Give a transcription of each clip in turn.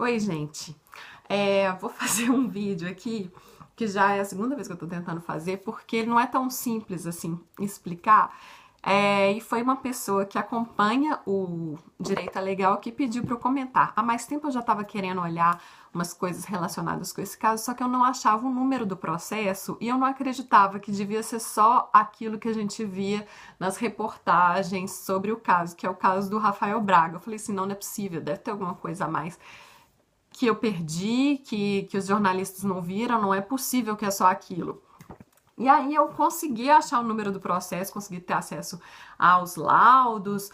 Oi, gente. Vou fazer um vídeo aqui que já é a segunda vez que eu tô tentando fazer, porque não é tão simples assim explicar. E foi uma pessoa que acompanha o Direito Legal que pediu para eu comentar. Há mais tempo eu já estava querendo olhar umas coisas relacionadas com esse caso, só que eu não achava o número do processo e eu não acreditava que devia ser só aquilo que a gente via nas reportagens sobre o caso, que é o caso do Rafael Braga. Eu falei assim, não é possível, deve ter alguma coisa a mais que eu perdi, que os jornalistas não viram, não é possível que é só aquilo. E aí eu consegui achar o número do processo, consegui ter acesso aos laudos,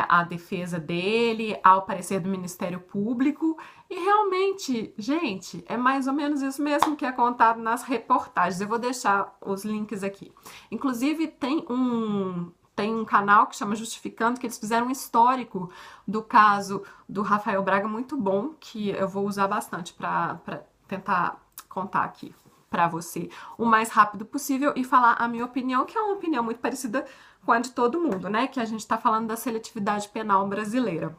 à defesa dele, ao parecer do Ministério Público. E realmente, gente, é mais ou menos isso mesmo que é contado nas reportagens. Eu vou deixar os links aqui. Inclusive, tem um canal que chama Justificando, que eles fizeram um histórico do caso do Rafael Braga muito bom, que eu vou usar bastante para tentar contar aqui para você o mais rápido possível e falar a minha opinião, que é uma opinião muito parecida com a de todo mundo, né? Que a gente tá falando da seletividade penal brasileira.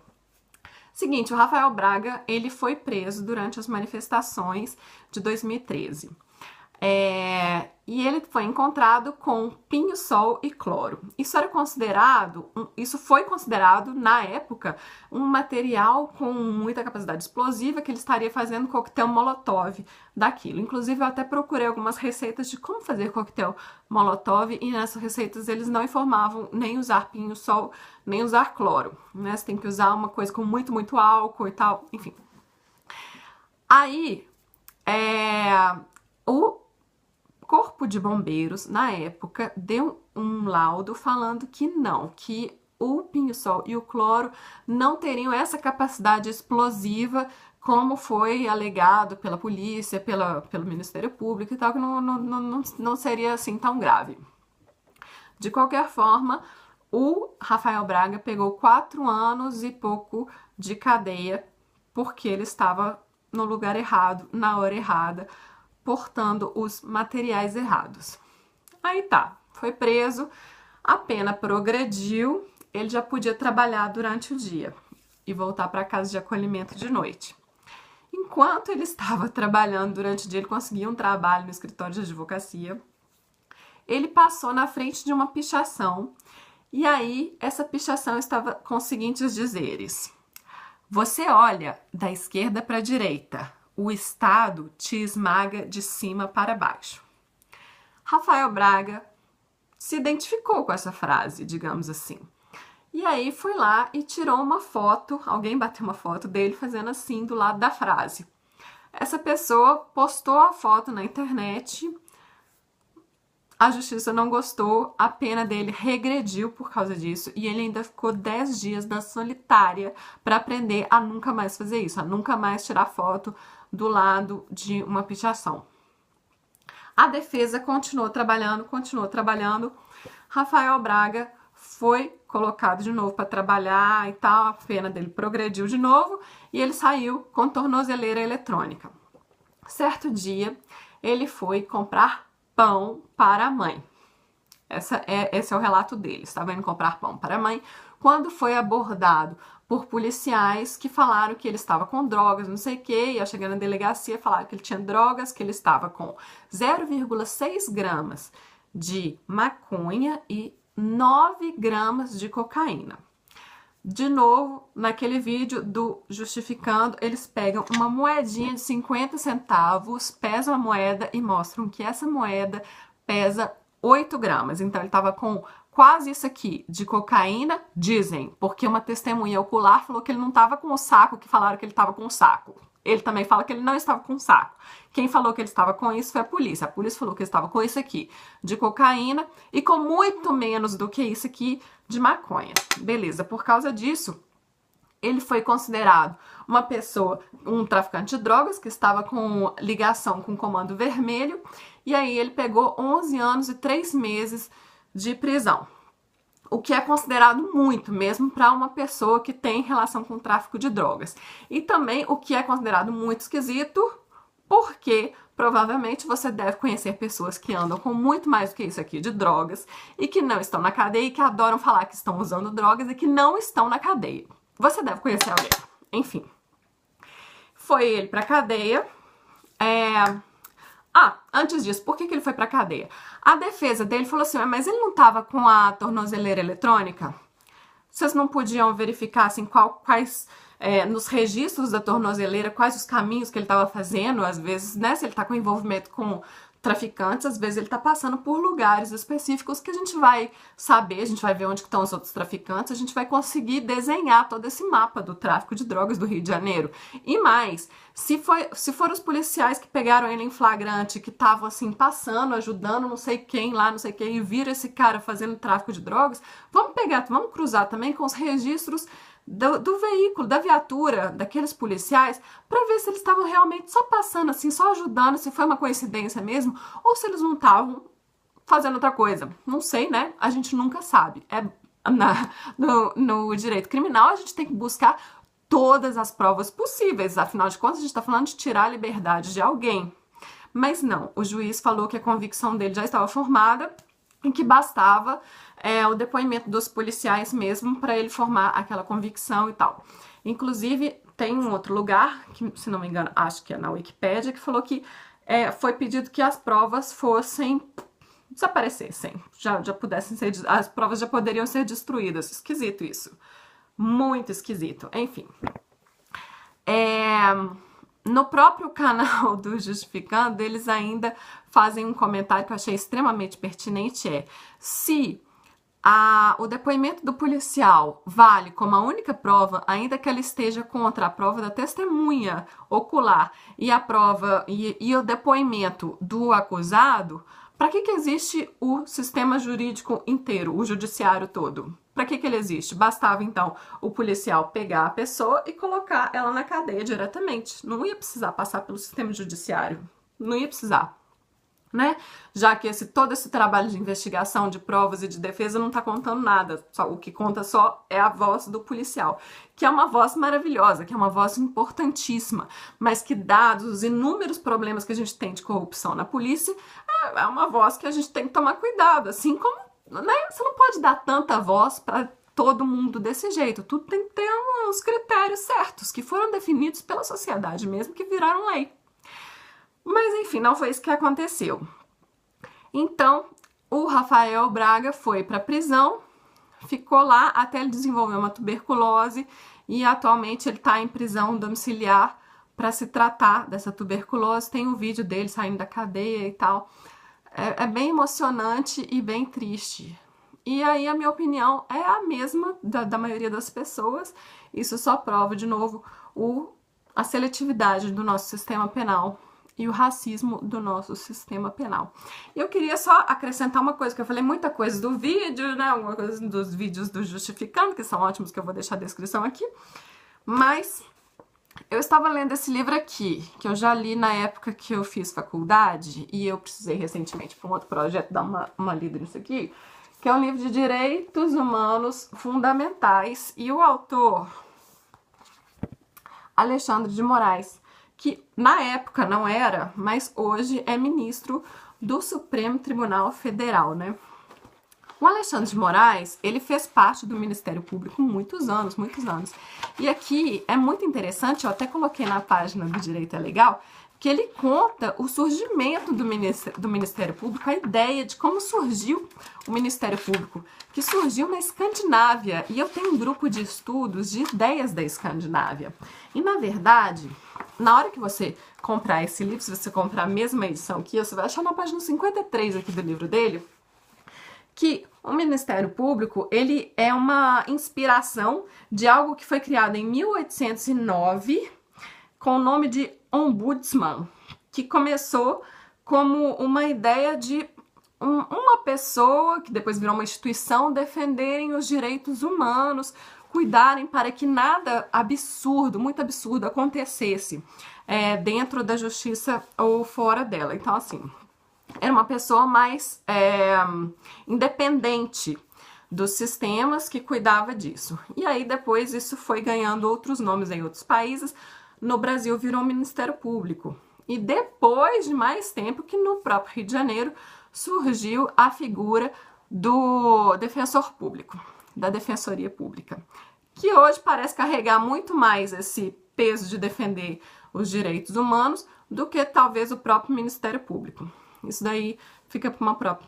Seguinte, o Rafael Braga, ele foi preso durante as manifestações de 2013. E ele foi encontrado com pinho-sol e cloro. Isso foi considerado, na época, um material com muita capacidade explosiva que ele estaria fazendo coquetel molotov daquilo. Inclusive, eu até procurei algumas receitas de como fazer coquetel molotov e nessas receitas eles não informavam nem usar pinho-sol, nem usar cloro, né? Você tem que usar uma coisa com muito, muito álcool e tal, enfim. Aí, o Corpo de Bombeiros, na época, deu um laudo falando que não, que o pinho-sol e o cloro não teriam essa capacidade explosiva como foi alegado pela polícia, pelo Ministério Público e tal, que não seria assim tão grave. De qualquer forma, o Rafael Braga pegou 4 anos e pouco de cadeia porque ele estava no lugar errado, na hora errada, portando os materiais errados. Aí tá, foi preso, a pena progrediu, ele já podia trabalhar durante o dia e voltar para casa de acolhimento de noite. Enquanto ele estava trabalhando durante o dia, ele conseguia um trabalho no escritório de advocacia. Ele passou na frente de uma pichação e aí essa pichação estava com os seguintes dizeres: você olha da esquerda para a direita, o Estado te esmaga de cima para baixo. Rafael Braga se identificou com essa frase, digamos assim. E aí foi lá e tirou uma foto, alguém bateu uma foto dele fazendo assim do lado da frase. Essa pessoa postou a foto na internet, a justiça não gostou, a pena dele regrediu por causa disso e ele ainda ficou 10 dias na solitária para aprender a nunca mais fazer isso, a nunca mais tirar foto do lado de uma pichação. A defesa continuou trabalhando. Rafael Braga foi colocado de novo para trabalhar e tal, a pena dele progrediu de novo e ele saiu com tornozeleira eletrônica. Certo dia, ele foi comprar pão para a mãe. Esse é o relato dele. Estava indo comprar pão para a mãe quando foi abordado por policiais que falaram que ele estava com drogas, não sei o quê, e ao chegar na delegacia falaram que ele tinha drogas, que ele estava com 0,6 gramas de maconha e 9 gramas de cocaína. De novo, naquele vídeo do Justificando, eles pegam uma moedinha de 50 centavos, pesam a moeda e mostram que essa moeda pesa 8 gramas. Então, ele estava com quase isso aqui de cocaína, dizem, porque uma testemunha ocular falou que ele não estava com o saco, que falaram que ele estava com o saco. Ele também fala que ele não estava com o saco. Quem falou que ele estava com isso foi a polícia. A polícia falou que ele estava com isso aqui de cocaína e com muito menos do que isso aqui de maconha. Beleza, por causa disso, ele foi considerado uma pessoa, um traficante de drogas que estava com ligação com o Comando Vermelho e aí ele pegou 11 anos e 3 meses de prisão. O que é considerado muito, mesmo para uma pessoa que tem relação com o tráfico de drogas. E também o que é considerado muito esquisito, porque provavelmente você deve conhecer pessoas que andam com muito mais do que isso aqui de drogas e que não estão na cadeia e que adoram falar que estão usando drogas e que não estão na cadeia. Você deve conhecer alguém. Enfim. foi ele pra cadeia. Antes disso, por que ele foi pra cadeia? A defesa dele falou assim, mas ele não tava com a tornozeleira eletrônica? Vocês não podiam verificar, assim, quais, nos registros da tornozeleira, quais os caminhos que ele estava fazendo, às vezes, né, se ele tá com envolvimento com traficantes, às vezes ele tá passando por lugares específicos que a gente vai saber, a gente vai ver onde estão os outros traficantes, a gente vai conseguir desenhar todo esse mapa do tráfico de drogas do Rio de Janeiro. E mais, se foram os policiais que pegaram ele em flagrante, que estavam assim, passando, ajudando não sei quem lá, não sei quem, e viram esse cara fazendo tráfico de drogas, vamos cruzar também com os registros do veículo, da viatura, daqueles policiais, para ver se eles estavam realmente só passando assim, só ajudando, se foi uma coincidência mesmo, ou se eles não estavam fazendo outra coisa. Não sei, né? A gente nunca sabe. No direito criminal, a gente tem que buscar todas as provas possíveis. Afinal de contas, a gente está falando de tirar a liberdade de alguém. Mas não, o juiz falou que a convicção dele já estava formada e que bastava o depoimento dos policiais mesmo para ele formar aquela convicção e tal. Inclusive, tem um outro lugar, que se não me engano, acho que é na Wikipédia, que falou que foi pedido que as provas desaparecessem, já pudessem ser, as provas já poderiam ser destruídas. Esquisito isso. Muito esquisito. Enfim. No próprio canal do Justificando, eles ainda fazem um comentário que eu achei extremamente pertinente, se o depoimento do policial vale como a única prova, ainda que ela esteja contra a prova da testemunha ocular e a prova e o depoimento do acusado, para que existe o sistema jurídico inteiro, o judiciário todo? Para que ele existe? Bastava, então, o policial pegar a pessoa e colocar ela na cadeia diretamente. Não ia precisar passar pelo sistema judiciário. Não ia precisar. Né? Já que todo esse trabalho de investigação, de provas e de defesa não está contando nada. O que conta só é a voz do policial, que é uma voz maravilhosa, que é uma voz importantíssima, mas que, dados os inúmeros problemas que a gente tem de corrupção na polícia, é uma voz que a gente tem que tomar cuidado, assim como, né? Você não pode dar tanta voz para todo mundo desse jeito. Tudo tem que ter uns critérios certos, que foram definidos pela sociedade mesmo, que viraram lei. Mas, enfim, não foi isso que aconteceu. Então, o Rafael Braga foi para a prisão, ficou lá até ele desenvolver uma tuberculose e atualmente ele está em prisão domiciliar para se tratar dessa tuberculose. Tem um vídeo dele saindo da cadeia e tal. É bem emocionante e bem triste. E aí a minha opinião é a mesma da maioria das pessoas. Isso só prova, de novo, a seletividade do nosso sistema penal e o racismo do nosso sistema penal. Eu queria só acrescentar uma coisa, que eu falei muita coisa do vídeo, né, alguma coisa dos vídeos do Justificando, que são ótimos, que eu vou deixar a descrição aqui, mas eu estava lendo esse livro aqui, que eu já li na época que eu fiz faculdade, e eu precisei recentemente para um outro projeto dar uma lida nisso aqui, que é um livro de direitos humanos fundamentais, e o autor, Alexandre de Moraes, que na época não era, mas hoje é ministro do Supremo Tribunal Federal, né? O Alexandre de Moraes, ele fez parte do Ministério Público muitos anos. E aqui é muito interessante, eu até coloquei na página do Direito é Legal, que ele conta o surgimento do Ministério Público, a ideia de como surgiu o Ministério Público, que surgiu na Escandinávia. E eu tenho um grupo de estudos de ideias da Escandinávia. E, na verdade, na hora que você comprar esse livro, se você comprar a mesma edição que eu, você vai achar na página 53 aqui do livro dele, que o Ministério Público, ele é uma inspiração de algo que foi criado em 1809, com o nome de Ombudsman, que começou como uma ideia de uma pessoa, que depois virou uma instituição, defenderem os direitos humanos, cuidarem para que nada absurdo, muito absurdo, acontecesse dentro da justiça ou fora dela. Então, assim, era uma pessoa mais independente dos sistemas, que cuidava disso. E aí, depois, isso foi ganhando outros nomes em outros países. No Brasil, virou Ministério Público. E depois de mais tempo, que no próprio Rio de Janeiro, surgiu a figura do defensor público, da Defensoria Pública, que hoje parece carregar muito mais esse peso de defender os direitos humanos do que talvez o próprio Ministério Público. Isso daí fica para uma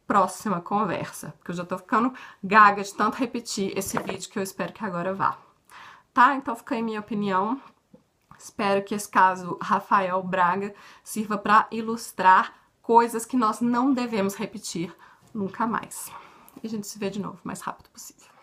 próxima conversa, porque eu já tô ficando gaga de tanto repetir esse vídeo que eu espero que agora vá. Tá? Então fica aí minha opinião. Espero que esse caso Rafael Braga sirva para ilustrar coisas que nós não devemos repetir nunca mais. E a gente se vê de novo o mais rápido possível.